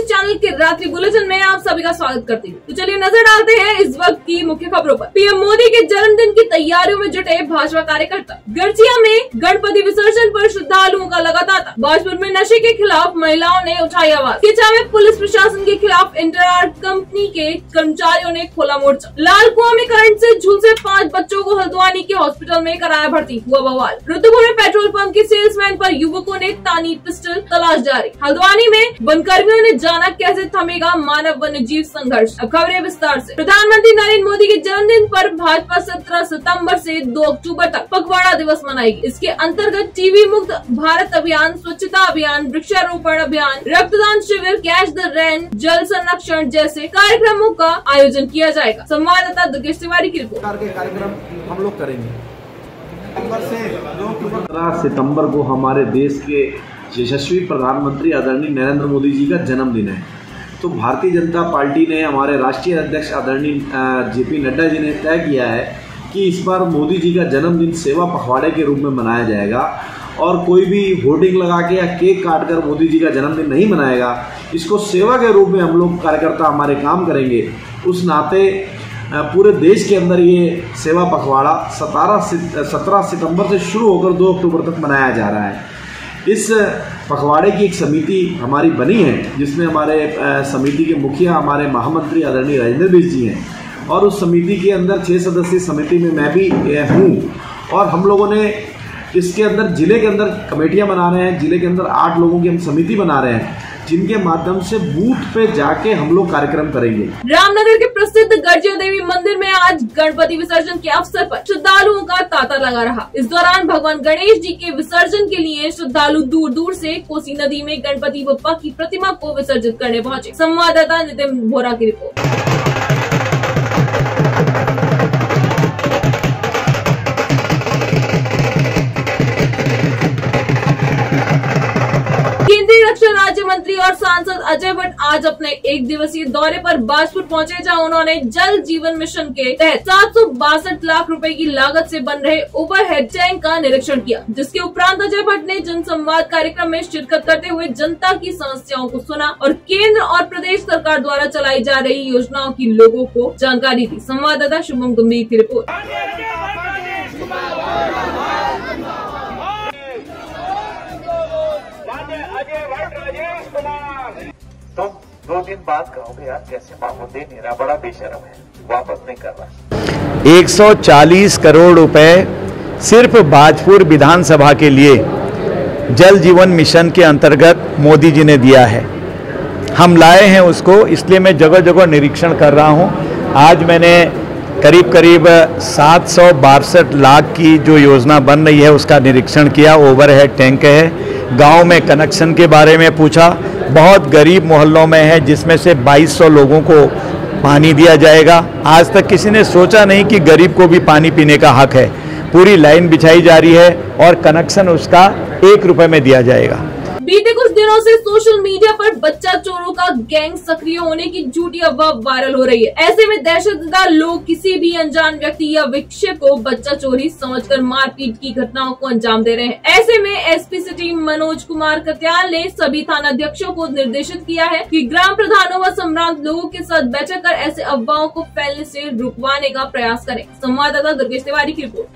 News channel के रात्रि bulletin में आप सभी का स्वागत करती हूँ। तो चलिए नजर डालते हैं इस वक्त की मुख्य खबरों पर। पीएम मोदी के जन्मदिन की तैयारियों में जुटे भाजपा कार्यकर्ता। गढ़चिया में गणपति विसर्जन पर श्रद्धालुओं का लगा तांता। बाजपुर में नशे के खिलाफ महिलाओं ने उठाई आवाज। किचा में पुलिस प्रशासन के खिलाफ इंटरआर्ट कंपनी के कर्मचारियों ने खोला मोर्चा। लाल कुआं में करंट से झुलसे 5 बच्चों को हल्द्वानी के हॉस्पिटल में कराया भर्ती, हुआ बवाल। रुद्रपुर में पेट्रोल पंप के सेल्समैन पर युवकों ने तानी पिस्टल, तलाश जारी। हल्द्वानी में वनकर्मियों ने जाना कैसे थमेगा मानव वन्य जीव संघर्ष। अब खबरें विस्तार से। प्रधानमंत्री नरेंद्र मोदी के जन्मदिन पर भाजपा 17 सितंबर से 2 अक्टूबर तक पखवाड़ा दिवस मनाएगी। इसके अंतर्गत टीबी मुक्त भारत अभियान, स्वच्छता अभियान, वृक्षारोपण अभियान, रक्तदान शिविर, कैच द रेन, जल संरक्षण जैसे कार्यक्रमों का आयोजन किया जाएगा। संवाददाता दुर्गेश तिवारी की रिपोर्ट। कार्यक्रम हम लोग करेंगे। 17 सितंबर को हमारे देश के यशस्वी प्रधानमंत्री आदरणीय नरेंद्र मोदी जी का जन्मदिन है। तो भारतीय जनता पार्टी ने, हमारे राष्ट्रीय अध्यक्ष आदरणीय जेपी नड्डा जी ने तय किया है कि इस बार मोदी जी का जन्मदिन सेवा पखवाड़े के रूप में मनाया जाएगा और कोई भी होर्डिंग लगा के या केक काट कर मोदी जी का जन्मदिन नहीं मनाएगा। इसको सेवा के रूप में हम लोग कार्यकर्ता हमारे काम करेंगे। उस नाते पूरे देश के अंदर ये सेवा पखवाड़ा 17 सितंबर से शुरू होकर 2 अक्टूबर तक मनाया जा रहा है। इस पखवाड़े की एक समिति हमारी बनी है, जिसमें हमारे समिति के मुखिया हमारे महामंत्री आदरणीय राजेंद्र बिष्ट जी हैं और उस समिति के अंदर 6 सदस्यीय समिति में मैं भी हूँ। और हम लोगों ने इसके अंदर जिले के अंदर कमेटियां बना रहे हैं। जिले के अंदर 8 लोगों की हम समिति बना रहे हैं, जिनके माध्यम से बूथ पे जाके हम लोग कार्यक्रम करेंगे। रामनगर के प्रसिद्ध गढ़चिया देवी मंदिर में आज गणपति विसर्जन के अवसर पर श्रद्धालुओं का तांता लगा रहा। इस दौरान भगवान गणेश जी के विसर्जन के लिए श्रद्धालु दूर दूर से कोसी नदी में गणपति बप्पा की प्रतिमा को विसर्जित करने पहुंचे। संवाददाता नितिन बोरा की रिपोर्ट। केंद्रीय रक्षा राज्य मंत्री और सांसद अजय भट्ट आज अपने 1 दिवसीय दौरे पर बाजपुर पहुंचे, जहां उन्होंने जल जीवन मिशन के तहत 762 लाख रुपए की लागत से बन रहे ओवरहेड टैंक का निरीक्षण किया। जिसके उपरांत अजय भट्ट ने जनसंवाद कार्यक्रम में शिरकत करते हुए जनता की समस्याओं को सुना और केंद्र और प्रदेश सरकार द्वारा चलाई जा रही योजनाओं की लोगों को जानकारी दी। संवाददाता शुभम गंभीर की रिपोर्ट। तुम 2 दिन बाद कहोगे यार कैसे मामूल दे नहीं रहा, बड़ा बेशर्म है, वापस नहीं कर रहा। 140 करोड़ रुपए सिर्फ बाजपुर विधानसभा के लिए जल जीवन मिशन के अंतर्गत मोदी जी ने दिया है। हम लाए हैं उसको, इसलिए मैं जगह जगह निरीक्षण कर रहा हूं। आज मैंने करीब 762 लाख की जो योजना बन रही है उसका निरीक्षण किया। ओवरहेड टैंक है, गांव में कनेक्शन के बारे में पूछा। बहुत गरीब मोहल्लों में है, जिसमें से 2200 लोगों को पानी दिया जाएगा। आज तक किसी ने सोचा नहीं कि गरीब को भी पानी पीने का हक है। पूरी लाइन बिछाई जा रही है और कनेक्शन उसका 1 रुपए में दिया जाएगा। बीते कुछ दिनों से सोशल मीडिया पर बच्चा चोरों का गैंग सक्रिय होने की झूठी अफवाह वायरल हो रही है। ऐसे में दहशतजदा लोग किसी भी अनजान व्यक्ति या विक्षेप को बच्चा चोरी समझकर मारपीट की घटनाओं को अंजाम दे रहे हैं। ऐसे में एसपी सिटी मनोज कुमार कत्याल ने सभी थानाध्यक्षों को निर्देशित किया है कि ग्राम प्रधानों व सम्रांत लोगों के साथ बैठक कर ऐसे अफवाहों को फैलने से रुकवाने का प्रयास करें। संवाददाता दुर्गेश तिवारी की रिपोर्ट।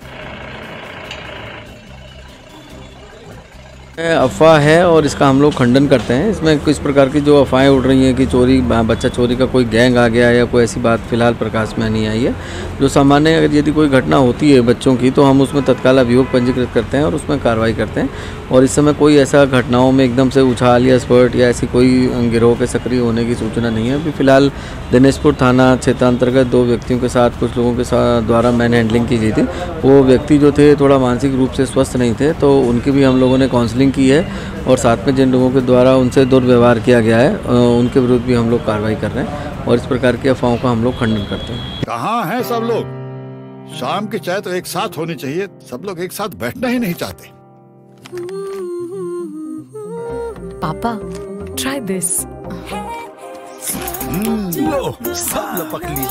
अफवाह है और इसका हम लोग खंडन करते हैं। इसमें किस प्रकार की जो अफवाहें उड़ रही हैं कि चोरी, बच्चा चोरी का कोई गैंग आ गया या कोई ऐसी बात फिलहाल प्रकाश में नहीं आई है। जो सामान्य अगर यदि कोई घटना होती है बच्चों की, तो हम उसमें तत्काल अभियोग पंजीकृत करते हैं और उसमें कार्रवाई करते हैं। और इस समय कोई ऐसा घटनाओं में एकदम से उछाल या स्पर्ट या ऐसी कोई गिरोह के सक्रिय होने की सूचना नहीं है। अभी फिलहाल दिनेशपुर थाना क्षेत्र अंतर्गत 2 व्यक्तियों के साथ, कुछ लोगों के साथ द्वारा मैन हैंडलिंग की गई थी। वो व्यक्ति जो थे थोड़ा मानसिक रूप से स्वस्थ नहीं थे, तो उनकी भी हम लोगों ने काउंसलिंग की है और साथ में जिन लोगों के द्वारा उनसे दुर्व्यवहार किया गया है उनके विरुद्ध भी हम लोग कार्रवाई कर रहे हैं और इस प्रकार की अफवाहों का हम लोग खंडन करते हैं। कहाँ हैं सब लोग? शाम की चाय तो एक साथ होनी चाहिए, सब लोग एक साथ बैठना ही नहीं चाहते। पापा, ट्राई दिस। लो, सब लपक लिए।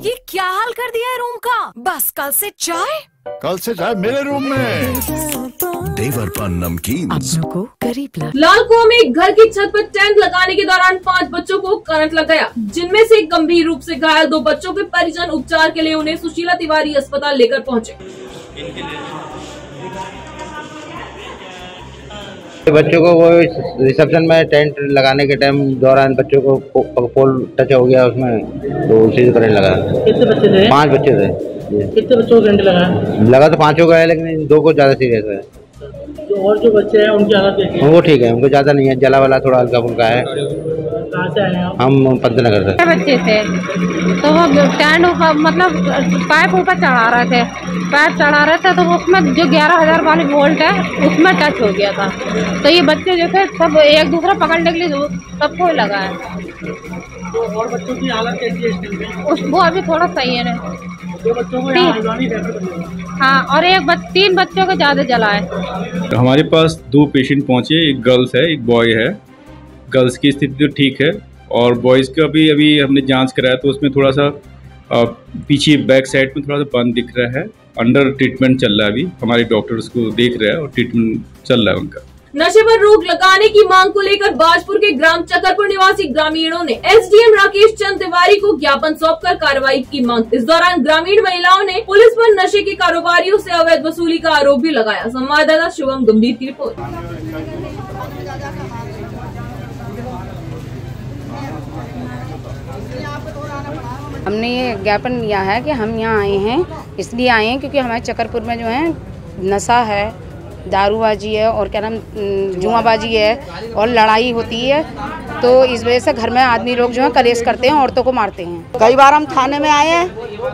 ये क्या हाल कर दिया है रूम का? बस कल से चाय कल से चाय मेरे रूम में। देवर पान नमकीन अपनों को करीब ला। लाल कुआं में एक घर की छत पर टेंट लगाने के दौरान 5 बच्चों को करंट लग गया, जिनमें से गंभीर रूप से घायल 2 बच्चों के परिजन उपचार के लिए उन्हें सुशीला तिवारी अस्पताल लेकर पहुंचे। बच्चों को वो रिसेप्शन में टेंट लगाने के टाइम दौरान बच्चों को पोल टच हो गया उसमें, तो उसी से करंट लगा। कितने बच्चे थे? 5 बच्चे थे। कितने बच्चों को करंट लगा तो 5 का है, लेकिन 2 को ज्यादा सीरियस है। और जो बच्चे हैं उनकी हालत कैसी है? वो ठीक है, उनको ज्यादा नहीं है, जला वाला थोड़ा हल्का फुल्का है। कहाँ से आए हैं आप? हम पंतनगर से। बच्चे थे तो वो टेंट मतलब पाइप ऊपर चढ़ा रहे थे तो उसमें जो 11,000 वाली वोल्ट है उसमें टच हो गया था। तो ये बच्चे जो थे सब एक दूसरा पकड़ने के लिए सबको लगा है। तो और बच्चों की हालत कैसी है इस टाइम पे? वो अभी थोड़ा सही है ना। 2 बच्चों को यहाँ हल्द्वानी रेफर कर दिया। हाँ, और 3 बच्चों को ज्यादा जला है। हमारे पास 2 पेशेंट पहुंचे, एक गर्ल्स है एक बॉय है। गर्ल्स की स्थिति तो ठीक है और बॉयज़ का भी अभी हमने जांच कराया तो उसमें थोड़ा सा पीछे बैक साइड में थोड़ा सा बंद दिख रहा है। अंडर ट्रीटमेंट चल रहा है, अभी हमारे डॉक्टर्स को देख रहे हैं और ट्रीटमेंट चल रहा है उनका। नशे पर रोक लगाने की मांग को लेकर बाजपुर के ग्राम चकरपुर निवासी ग्रामीणों ने एसडीएम राकेश चंद तिवारी को ज्ञापन सौंपकर कार्रवाई की मांग। इस दौरान ग्रामीण महिलाओं ने पुलिस पर नशे के कारोबारियों से अवैध वसूली का आरोप भी लगाया। संवाददाता शुभम गंभीर की रिपोर्ट। हमने ये ज्ञापन लिया है कि हम यहाँ आए हैं, इसलिए आए हैं क्योंकि हमारे चकरपुर में जो है नशा है, दारूबाजी है और क्या नाम जुआबाजी है और लड़ाई होती है। तो इस वजह से घर में आदमी लोग जो है कलेश करते हैं, औरतों को मारते हैं। कई बार हम थाने में आए हैं,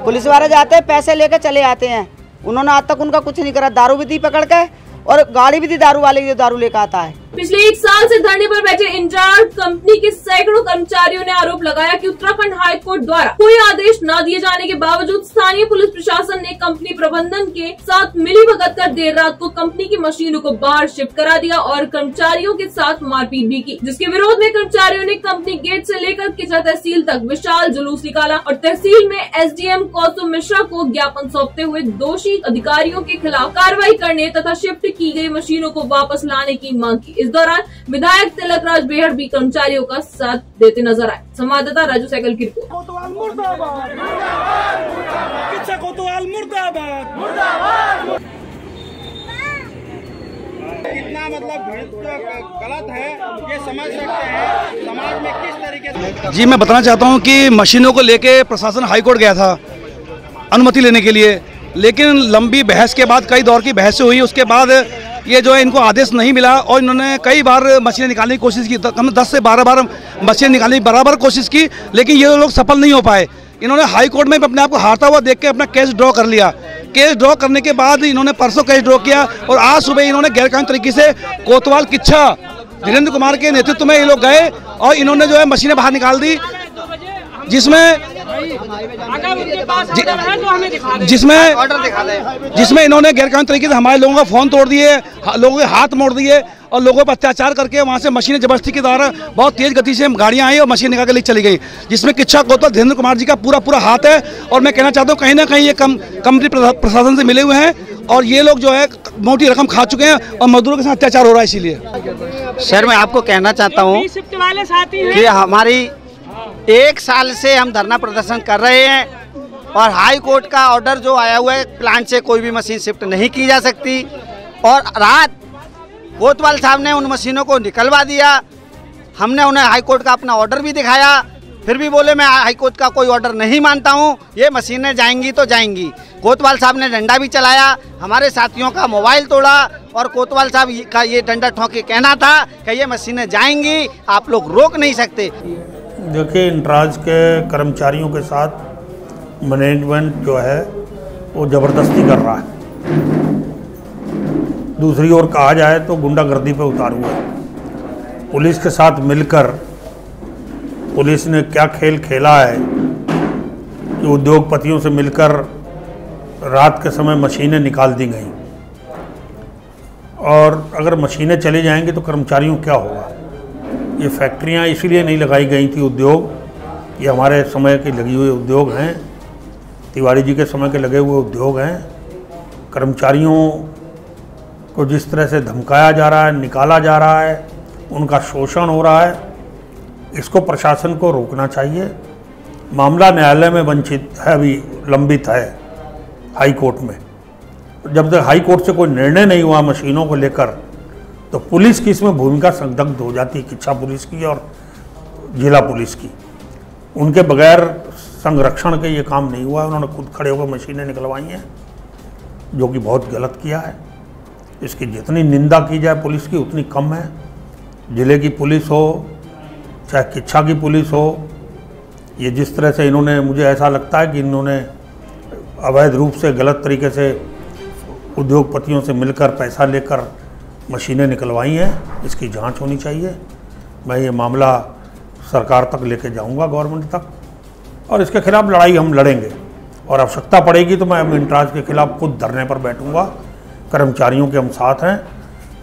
पुलिस वाले जाते हैं, पैसे लेकर चले आते हैं। उन्होंने आज तक उनका कुछ नहीं करा। दारू भी दी पकड़ के और गाड़ी भी दी दारू वाले की, जो दारू लेकर आता है। पिछले 1 साल से धरने पर बैठे इंचार्ज कंपनी के सैकड़ों कर्मचारियों ने आरोप लगाया कि उत्तराखंड हाई कोर्ट द्वारा कोई आदेश न दिए जाने के बावजूद स्थानीय पुलिस प्रशासन ने कंपनी प्रबंधन के साथ मिलीभगत कर देर रात को कंपनी की मशीनों को बाहर शिफ्ट करा दिया और कर्मचारियों के साथ मारपीट भी की, जिसके विरोध में कर्मचारियों ने कंपनी गेट से लेकर किचा तहसील तक विशाल जुलूस निकाला और तहसील में एसडीएम कौसुम मिश्रा को ज्ञापन सौंपते हुए दोषी अधिकारियों के खिलाफ कार्रवाई करने तथा शिफ्ट की गई मशीनों को वापस लाने की मांग की। इस दौरान विधायक तिलक राज बेहड़ भी कर्मचारियों का साथ देते नजर आए। संवाददाता राजू सहगल की रिपोर्ट। कितना मतलब गलत है ये समझ सकते हैं, समाज में किस तरीके से। जी मैं बताना चाहता हूँ कि मशीनों को लेके प्रशासन हाईकोर्ट गया था अनुमति लेने के लिए, लेकिन लंबी बहस के बाद, कई दौर की बहस हुई, उसके बाद ये जो है इनको आदेश नहीं मिला और इन्होंने कई बार मशीनें निकालने की कोशिश की। कम 10 से 12 बार मशीनें निकालने की बराबर कोशिश की, लेकिन ये लोग सफल नहीं हो पाए। इन्होंने हाई कोर्ट में अपने आप को हारता हुआ देख के अपना केस ड्रॉ कर लिया। केस ड्रॉ करने के बाद इन्होंने परसों केस ड्रॉ किया और आज सुबह इन्होंने गैरकानूनी तरीके से कोतवाल किच्छा धीरेन्द्र कुमार के नेतृत्व में ये लोग गए और इन्होंने जो है मशीनें बाहर निकाल दी, जिसमें इन्होंने गैरकानूनी तरीके से हमारे लोगों का फोन तोड़ दिए, लोगों के हाथ मोड़ दिए और लोगों पर अत्याचार करके वहां से मशीनें जबरदस्ती के द्वारा बहुत तेज गति से गाड़ियां आई और मशीन निकाल के ले चली गई, जिसमें किच्छा कोतवाल धीरेन्द्र कुमार जी का पूरा हाथ है। और मैं कहना चाहता हूँ कहीं ना कहीं ये कंपनी प्रशासन से मिले हुए हैं और ये लोग जो है मोटी रकम खा चुके हैं और मजदूरों के साथ अत्याचार हो रहा है। इसीलिए सर मैं आपको कहना चाहता हूँ कि हमारी 1 साल से हम धरना प्रदर्शन कर रहे हैं और हाई कोर्ट का ऑर्डर जो आया हुआ है, प्लांट से कोई भी मशीन शिफ्ट नहीं की जा सकती और रात कोतवाल साहब ने उन मशीनों को निकलवा दिया। हमने उन्हें हाई कोर्ट का अपना ऑर्डर भी दिखाया, फिर भी बोले मैं हाई कोर्ट का कोई ऑर्डर नहीं मानता हूँ, ये मशीनें जाएंगी तो जाएंगी। कोतवाल साहब ने डंडा भी चलाया, हमारे साथियों का मोबाइल तोड़ा और कोतवाल साहब का ये डंडा ठोक के कहना था कि ये मशीनें जाएंगी, आप लोग रोक नहीं सकते। देखिए इंट्राज के कर्मचारियों के साथ मैनेजमेंट जो है वो ज़बरदस्ती कर रहा है। दूसरी ओर कहा जाए तो गुंडागर्दी पे उतारू है। पुलिस के साथ मिलकर पुलिस ने क्या खेल खेला है कि उद्योगपतियों से मिलकर रात के समय मशीनें निकाल दी गई और अगर मशीनें चली जाएंगी तो कर्मचारियों क्या होगा। ये फैक्ट्रियां इसीलिए नहीं लगाई गई थी, उद्योग ये हमारे समय के लगे हुए उद्योग हैं, तिवारी जी के समय के लगे हुए उद्योग हैं कर्मचारियों को जिस तरह से धमकाया जा रहा है, निकाला जा रहा है, उनका शोषण हो रहा है, इसको प्रशासन को रोकना चाहिए। मामला न्यायालय में वंचित है, अभी लंबित है हाई कोर्ट में। जब तक हाई कोर्ट से कोई निर्णय नहीं हुआ मशीनों को लेकर, तो पुलिस की इसमें भूमिका संदिग्ध हो जाती है, किच्छा पुलिस की और जिला पुलिस की। उनके बगैर संरक्षण के ये काम नहीं हुआ। उन्होंने खुद खड़े होकर मशीनें निकलवाई हैं, जो कि बहुत गलत किया है। इसकी जितनी निंदा की जाए पुलिस की उतनी कम है। जिले की पुलिस हो चाहे किच्छा की पुलिस हो, ये जिस तरह से इन्होंने, मुझे ऐसा लगता है कि इन्होंने अवैध रूप से गलत तरीके से उद्योगपतियों से मिलकर पैसा लेकर मशीनें निकलवाई हैं, इसकी जांच होनी चाहिए। मैं ये मामला सरकार तक लेके जाऊंगा, गवर्नमेंट तक, और इसके खिलाफ लड़ाई हम लड़ेंगे। और आवश्यकता पड़ेगी तो मैं अब इंटराज के खिलाफ खुद धरने पर बैठूंगा। कर्मचारियों के हम साथ हैं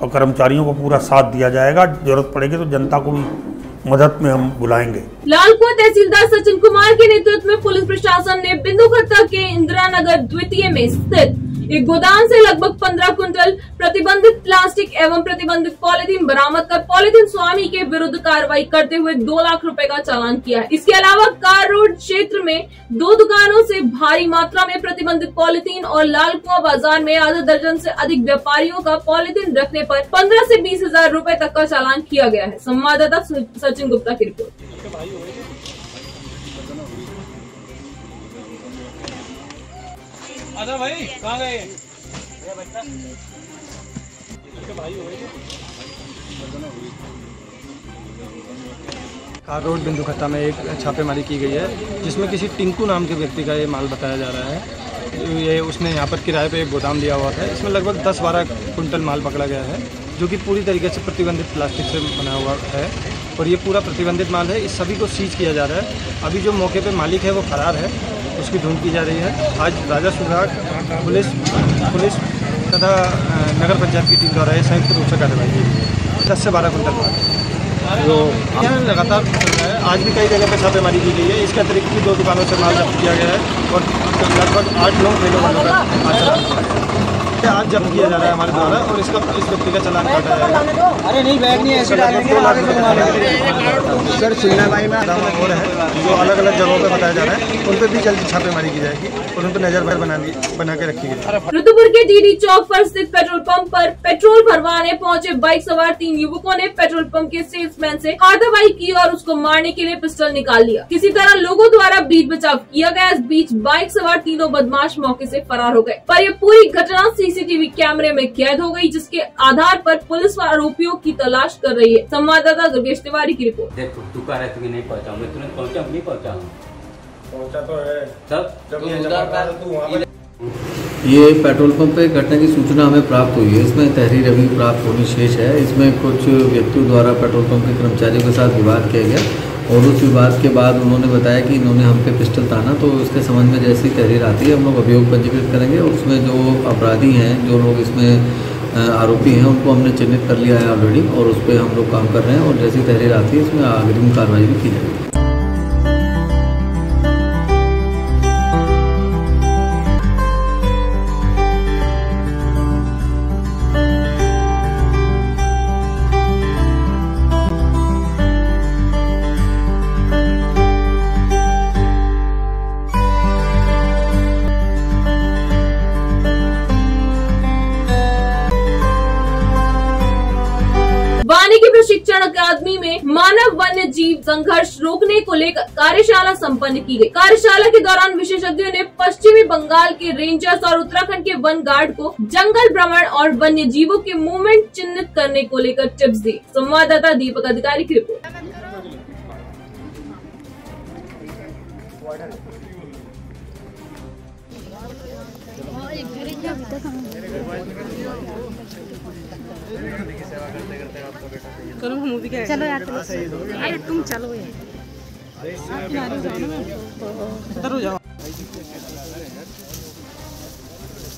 और कर्मचारियों को पूरा साथ दिया जाएगा। जरूरत पड़ेगी तो जनता को भी मदद में हम बुलाएंगे। लालकुआं तहसीलदार सचिन कुमार के नेतृत्व में पुलिस प्रशासन ने बिंदुखत्ता के इंदिरा नगर द्वितीय में स्थित एक गोदाम से लगभग 15 क्विंटल प्रतिबंधित प्लास्टिक एवं प्रतिबंधित पॉलिथीन बरामद कर पॉलिथीन स्वामी के विरुद्ध कार्रवाई करते हुए 2 लाख रुपए का चालान किया है। इसके अलावा कार रोड क्षेत्र में 2 दुकानों से भारी मात्रा में प्रतिबंधित पॉलिथीन और लालकुआं बाजार में आधा दर्जन से अधिक व्यापारियों का पॉलिथीन रखने पर 15 से 20 हजार रुपए तक का चालान किया गया है। संवाददाता सचिन गुप्ता की रिपोर्ट। आजा भाई, कहाँ गए? कार रोड बिंदुखत्ता में एक छापेमारी की गई है, जिसमें किसी टिंकू नाम के व्यक्ति का ये माल बताया जा रहा है। ये उसने यहाँ पर किराए पे एक गोदाम लिया हुआ था। इसमें लगभग 10-12 कुंटल माल पकड़ा गया है, जो कि पूरी तरीके से प्रतिबंधित प्लास्टिक से बना हुआ है और ये पूरा प्रतिबंधित माल है। इस सभी को सीज किया जा रहा है। अभी जो मौके पे मालिक है वो फरार है, उसकी ढूंढ की जा रही है। आज राजस्व विभाग, पुलिस तथा नगर पंचायत की टीम द्वारा ये संयुक्त रूप से कार्रवाई की गई है। 10 से 12 कुंटल माल जो लगातार चल रहा है। आज भी कई जगह पर छापेमारी की गई है। इसके अतिरिक्त भी 2 दुकानों से माल जब्त किया गया है और लगभग 8 लोग ठेलों वालों का आज जब्त किया जा रहा है हमारे द्वारा और इस व्यक्ति का चालान काटा जाएगा। अरे नहीं, बैग नहीं ऐसे डालेंगे। सर सिंगनाबाई में और है जो अलग अलग जगहों पे बताया जा रहा है, उन पर भी जल्दी छापेमारी की जाएगी और उन पर नजर बना के रखी गई। रुद्रपुर के डीडी चौक पर स्थित पेट्रोल पंप पर पेट्रोल भरवाने पहुंचे बाइक सवार 3 युवकों ने पेट्रोल पंप के सेल्समैन से हाथापाई की और उसको मारने के लिए पिस्टल निकाल लिया। किसी तरह लोगों द्वारा बीच बचाव किया गया। इस बीच बाइक सवार तीनों बदमाश मौके से फरार हो गए, पर यह पूरी घटना सीसीटीवी कैमरे में कैद हो गई, जिसके आधार पर पुलिस आरोपियों की तलाश कर रही है। संवाददाता दुर्गेश तिवारी की रिपोर्ट। देखो तू कह रहा है कि नहीं पहुंचा, मैं तुरंत पहुंचा, नहीं पहुंचा तो है तब जब ये पेट्रोल पंप पे घटना की सूचना हमें प्राप्त हुई है। इसमें तहरीर अभी प्राप्त होनी शेष है। इसमें कुछ व्यक्तियों द्वारा पेट्रोल पंप के कर्मचारियों के साथ विवाद किया गया और उस विवाद के बाद उन्होंने बताया कि इन्होंने हम पे पिस्टल ताना। तो इसके संबंध में जैसी तहरीर आती है हम लोग अभियोग पंजीकृत करेंगे और उसमें जो अपराधी हैं, जो लोग इसमें आरोपी हैं, उनको हमने चिन्हित कर लिया है ऑलरेडी और उस पर हम लोग काम कर रहे हैं और जैसी तहरीर आती है इसमें अग्रिम कार्रवाई भी की जाएगी। वानिकी प्रशिक्षण अकादमी में मानव वन्य जीव संघर्ष रोकने को लेकर कार्यशाला संपन्न की गई। कार्यशाला के दौरान विशेषज्ञों ने पश्चिमी बंगाल के रेंजर्स और उत्तराखंड के वन गार्ड को जंगल भ्रमण और वन्य जीवों के मूवमेंट चिन्हित करने को लेकर टिप्स दी। संवाददाता दीपक अधिकारी की रिपोर्ट। चलो हम भी क्या चलो यार, अरे तुम चलो यार, आप जाओ ना, जाओ।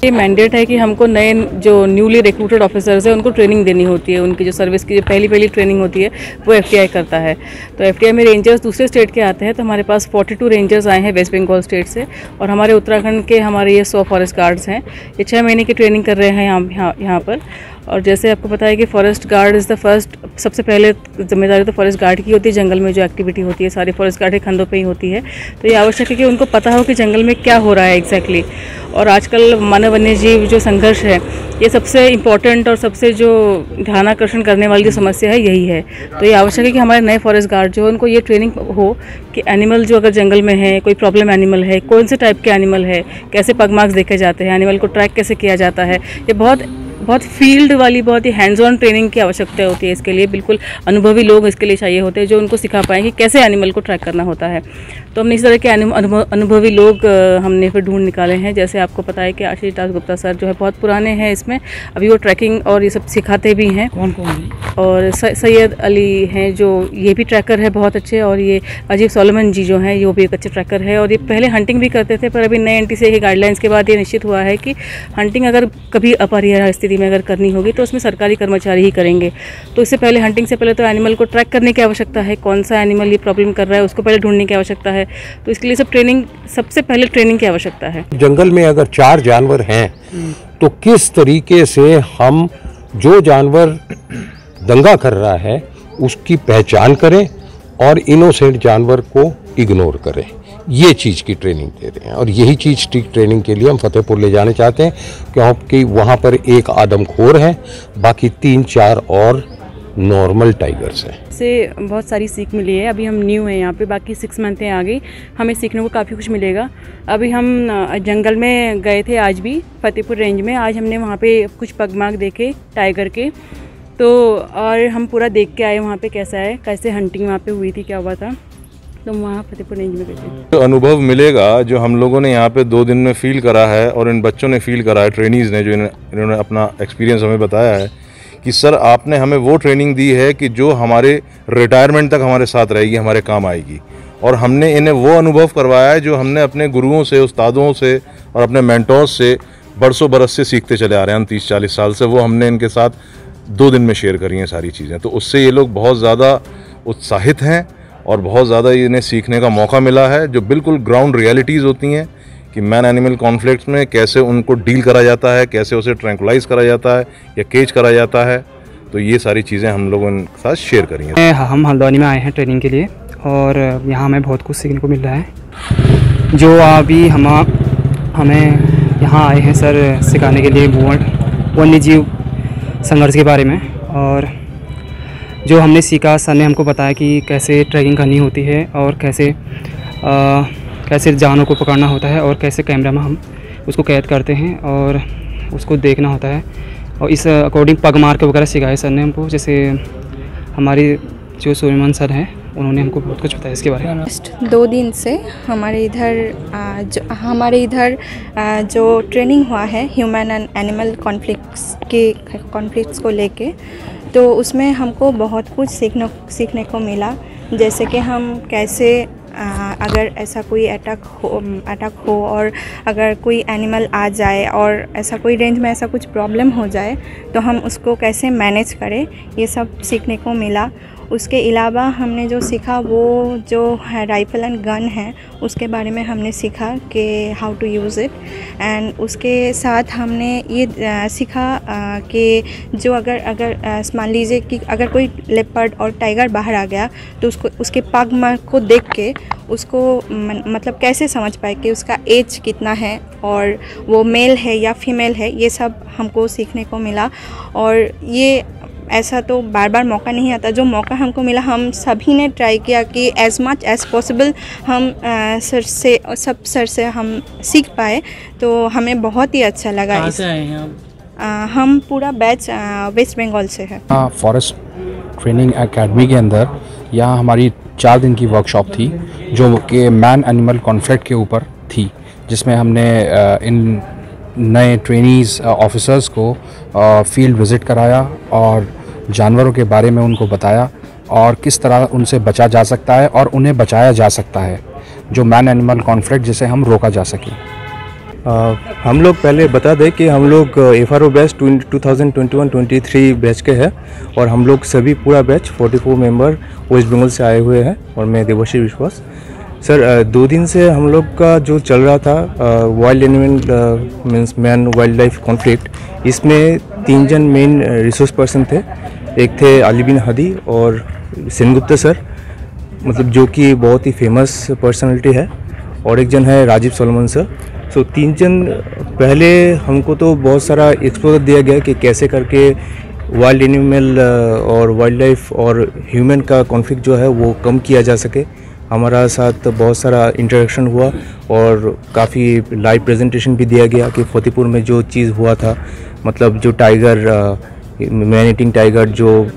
ये मैंडेट है कि हमको नए जो न्यूली रिक्रूटेड ऑफिसर्स हैं उनको ट्रेनिंग देनी होती है। उनकी जो सर्विस की जो पहली ट्रेनिंग होती है वो FTI करता है। तो FTI में रेंजर्स दूसरे स्टेट के आते हैं। तो हमारे पास 42 रेंजर्स आए हैं वेस्ट बंगाल स्टेट से, और हमारे उत्तराखंड के हमारे ये 100 फॉरेस्ट गार्ड्स हैं। ये 6 महीने की ट्रेनिंग कर रहे हैं यहाँ पर। और जैसे आपको पता है कि forest guard is the first, सबसे पहले जिम्मेदारी तो फॉरेस्ट गार्ड की होती है। जंगल में जो एक्टिविटी होती है सारी फॉरेस्ट गार्ड के कंधों पे ही होती है। तो ये आवश्यक है कि उनको पता हो कि जंगल में क्या हो रहा है एग्जैक्टली। और आजकल मानव वन्य जीव जो संघर्ष है, ये सबसे इम्पॉर्टेंट और सबसे जो ध्यानाकर्षण करने वाली जो समस्या है यही है। तो ये आवश्यक है कि हमारे नए फॉरेस्ट गार्ड जो उनको ये ट्रेनिंग हो कि एनिमल जो अगर जंगल में है, कोई प्रॉब्लम एनिमल है, कौन से टाइप के एनिमल है, कैसे पग मार्क्स देखे जाते हैं, एनिमल को ट्रैक कैसे किया जाता है। ये बहुत फील्ड वाली, बहुत ही हैंड्स ऑन ट्रेनिंग की आवश्यकता होती है इसके लिए। बिल्कुल अनुभवी लोग इसके लिए चाहिए होते हैं जो उनको सिखा पाएँ कि कैसे एनिमल को ट्रैक करना होता है। तो हमने इस तरह के अनुभवी लोग हमने फिर ढूंढ निकाले हैं। जैसे आपको पता है कि आशीष दास गुप्ता सर जो है बहुत पुराने हैं इसमें, अभी वो ट्रैकिंग और ये सब सिखाते भी हैं। कौन है? और सैयद अली हैं जो ये भी ट्रैकर है बहुत अच्छे, और ये अजीब सोलोमन जी जो हैं वो भी एक अच्छे ट्रैकर है। और ये पहले हंटिंग भी करते थे, पर अभी नए NTCA के गाइडलाइंस के बाद ये निश्चित हुआ है कि हंटिंग अगर कभी अपरिहार्य स्थिति में अगर करनी होगी तो उसमें सरकारी कर्मचारी ही करेंगे। तो इससे पहले, हंटिंग से पहले तो एनिमल को ट्रैक करने की आवश्यकता है, कौन सा एनिमल ये प्रॉब्लम कर रहा है उसको पहले ढूंढने की आवश्यकता है। तो इसके लिए सबसे पहले ट्रेनिंग की आवश्यकता है। जंगल में अगर 4 जानवर हैं तो किस तरीके से हम जो जानवर दंगा कर रहा है उसकी पहचान करें और इनोसेंट जानवर को इग्नोर करें, ये चीज़ की ट्रेनिंग दे रहे हैं। और यही चीज़ की ट्रेनिंग के लिए हम फतेहपुर ले जाने चाहते हैं, क्योंकि वहाँ पर एक आदमखोर है, बाकी 3-4 और नॉर्मल टाइगर्स हैं। से बहुत सारी सीख मिली है। अभी हम न्यू हैं यहाँ पे, बाकी 6 मंथें आ गई, हमें सीखने को काफ़ी कुछ मिलेगा। अभी हम जंगल में गए थे आज भी, फतेहपुर रेंज में। आज हमने वहाँ पे कुछ पगमार्क देखे टाइगर के, तो और हम पूरा देख के आए वहाँ पे कैसा है, कैसे हंटिंग वहाँ पे हुई थी, क्या हुआ था। तो वहाँ फतेहपुर रेंज में गए थे। तो अनुभव मिलेगा जो हम लोगों ने यहाँ पे 2 दिन में फील करा है, और इन बच्चों ने फील करा है, ट्रेनीज़ ने, जो इन्होंने अपना एक्सपीरियंस हमें बताया है कि सर आपने हमें वो ट्रेनिंग दी है कि जो हमारे रिटायरमेंट तक हमारे साथ रहेगी, हमारे काम आएगी। और हमने इन्हें वो अनुभव करवाया है जो हमने अपने गुरुओं से, उस्तादों से और अपने मेंटोर्स से बरसों बरस से सीखते चले आ रहे हैं, 30-40 साल से। वो हमने इनके साथ 2 दिन में शेयर करी हैं सारी चीज़ें। तो उससे ये लोग बहुत ज़्यादा उत्साहित हैं और बहुत ज़्यादा इन्हें सीखने का मौका मिला है, जो बिल्कुल ग्राउंड रियलिटीज़ होती हैं कि मैन एनिमल कॉन्फ्लिक्ट्स में कैसे उनको डील करा जाता है, कैसे उसे ट्रैंकुलाइज करा जाता है या केज करा जाता है। तो ये सारी चीज़ें हम लोगों के साथ शेयर करेंगे। हम हल्द्वानी में आए हैं ट्रेनिंग के लिए, और यहाँ हमें बहुत कुछ सीखने को मिल रहा है। जो अभी हमें यहाँ आए हैं सर सिखाने के लिए वन्य जीव संघर्ष के बारे में, और जो हमने सीखा सर ने हमको बताया कि कैसे ट्रैकिंग करनी होती है, और कैसे जानवर को पकड़ना होता है, और कैसे कैमरा में हम उसको कैद करते हैं और उसको देखना होता है। और इस अकॉर्डिंग पग मार के वगैरह सिखाए सर ने हमको। जैसे हमारे जो सोलेमन सर हैं उन्होंने हमको बहुत कुछ बताया इसके बारे में। 2 दिन से हमारे इधर जो ट्रेनिंग हुआ है ह्यूमन एंड एनिमल कॉन्फ्लिक्ट्स को लेके, तो उसमें हमको बहुत कुछ सीखने को मिला। जैसे कि हम कैसे अगर ऐसा कोई अटैक हो और अगर कोई एनिमल आ जाए और ऐसा कोई रेंज में ऐसा कुछ प्रॉब्लम हो जाए तो हम उसको कैसे मैनेज करें, ये सब सीखने को मिला। उसके अलावा हमने जो सीखा वो जो है राइफल एंड गन है उसके बारे में हमने सीखा कि how to use it. And उसके साथ हमने ये सीखा कि जो अगर मान लीजिए कि अगर कोई लेपर्ड और टाइगर बाहर आ गया तो उसको उसके पग मार्क को देख के उसको मतलब कैसे समझ पाए कि उसका एज कितना है और वो मेल है या फीमेल है, ये सब हमको सीखने को मिला। और ये ऐसा तो बार बार मौका नहीं आता, जो मौका हमको मिला हम सभी ने ट्राई किया कि एज मच एज़ पॉसिबल हम सर से हम सीख पाए, तो हमें बहुत ही अच्छा लगा। कहाँ से आए हैं आप? हम पूरा बैच वेस्ट बंगाल से है। फॉरेस्ट ट्रेनिंग एकेडमी के अंदर यहाँ हमारी 4 दिन की वर्कशॉप थी जो कि मैन एनिमल कॉन्फ्लिक्ट के ऊपर थी, जिसमें हमने इन नए ट्रेनीज़ ऑफिसर्स को फील्ड विज़िट कराया और जानवरों के बारे में उनको बताया और किस तरह उनसे बचा जा सकता है और उन्हें बचाया जा सकता है, जो मैन एनिमल कॉन्फ्लिक्ट जिसे हम रोका जा सके। हम लोग पहले बता दें कि हम लोग FRO बैच 2021-23 बैच के हैं और हम लोग सभी पूरा बैच 44 मेंबर वेस्ट बंगाल से आए हुए हैं और मैं देवाशीष विश्वास। सर 2 दिन से हम लोग का जो चल रहा था wild animal means man wild life conflict, इसमें 3 जन मेन रिसोर्स पर्सन थे। एक थे अली बिन हदी और सेनगुप्ता सर, मतलब जो कि बहुत ही फेमस पर्सनालिटी है, और एक जन है राजीव सोलोमन सर। सो 3 जन पहले हमको तो बहुत सारा एक्सपोजर दिया गया कि कैसे करके वाइल्ड एनिमल और वाइल्ड लाइफ और ह्यूमन का कॉन्फ्लिक्ट जो है वो कम किया जा सके। हमारा साथ बहुत सारा इंटरेक्शन हुआ और काफ़ी लाइव प्रेजेंटेशन भी दिया गया कि फतेहपुर में जो चीज़ हुआ था, मतलब जो टाइगर मैन ईटिंग टाइगर जो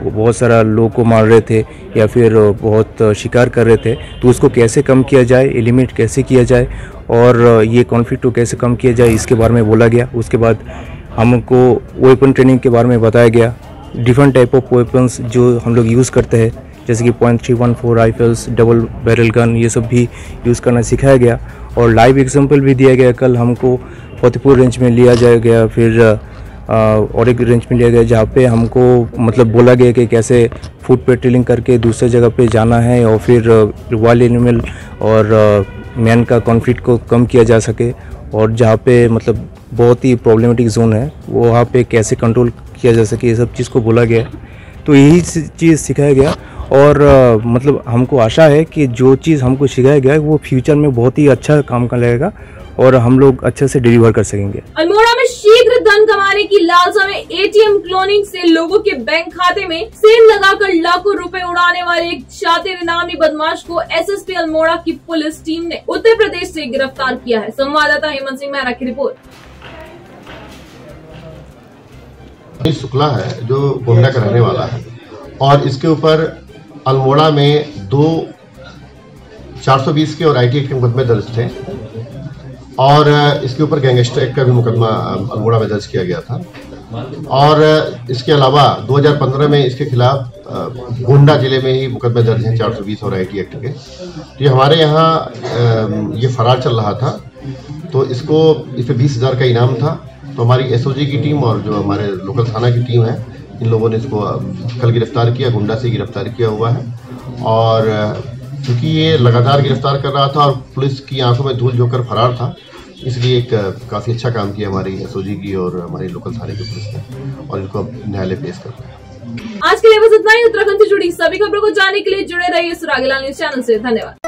बहुत सारा लोगों को मार रहे थे या फिर बहुत शिकार कर रहे थे, तो उसको कैसे कम किया जाए, एलिमिनेट कैसे किया जाए और ये कॉन्फ्लिक्ट को कैसे कम किया जाए, इसके बारे में बोला गया। उसके बाद हमको वेपन ट्रेनिंग के बारे में बताया गया, डिफरेंट टाइप ऑफ वेपन्स जो हम लोग यूज़ करते हैं, जैसे कि .314 राइफल्स, डबल बैरल गन, ये सब भी यूज़ करना सिखाया गया और लाइव एग्जांपल भी दिया गया। कल हमको फतेहपुर रेंज में लिया जाएगा, फिर और एक रेंज में लिया गया जहाँ पे हमको मतलब बोला गया कि कैसे फूड पेट्रोलिंग करके दूसरे जगह पे जाना है और फिर वाइल्ड एनिमल और मैन का कॉन्फ्लिक्ट को कम किया जा सके, और जहाँ पे मतलब बहुत ही प्रॉब्लमेटिक जोन है वो वहाँ पे कैसे कंट्रोल किया जा सके, ये सब चीज़ को बोला गया। तो यही चीज़ सिखाया गया और मतलब हमको आशा है कि जो चीज़ हमको सिखाया गया है वो फ्यूचर में बहुत ही अच्छा काम का लगेगा और हम लोग अच्छे से डिलीवर कर सकेंगे। अल्मोड़ा में शीघ्र धन कमाने की लालसा में ATM क्लोनिंग से लोगों के बैंक खाते में सेल लगाकर लाखों रुपए उड़ाने वाले एक शातिर इनामी बदमाश को SSP अल्मोड़ा की पुलिस टीम ने उत्तर प्रदेश से गिरफ्तार किया है। संवाददाता हेमंत सिंह मेहरा की रिपोर्ट। शुक्ला है जो गोंडा का रहने वाला है और इसके ऊपर अल्मोड़ा में 2 420 के और IT एक्ट के मुकदमे दर्ज थे और इसके ऊपर गैंगस्टर एक्ट का भी मुकदमा अल्मोड़ा में दर्ज किया गया था। और इसके अलावा 2015 में इसके खिलाफ गोंडा जिले में ही मुकदमे दर्ज हैं 420 और IT एक्ट के। तो ये हमारे यहाँ ये फरार चल रहा था, तो इस पर 20,000 का इनाम था। तो हमारी SOG की टीम और जो हमारे लोकल थाना की टीम है, इन लोगों ने इसको कल गिरफ्तार किया, गोंडा से गिरफ्तार किया हुआ है। और क्योंकि ये लगातार गिरफ्तार कर रहा था और पुलिस की आंखों में धूल झोंककर फरार था, इसलिए एक काफ़ी अच्छा काम किया हमारी SOG की और हमारी लोकल थाने की पुलिस ने, और इनको अब न्यायालय पेश कर रहे हैं। आज के लिए बस इतना ही। उत्तराखंड से जुड़ी सभी खबरों को जानने के लिए जुड़े रहिए सुरागीलाल न्यूज चैनल से। धन्यवाद।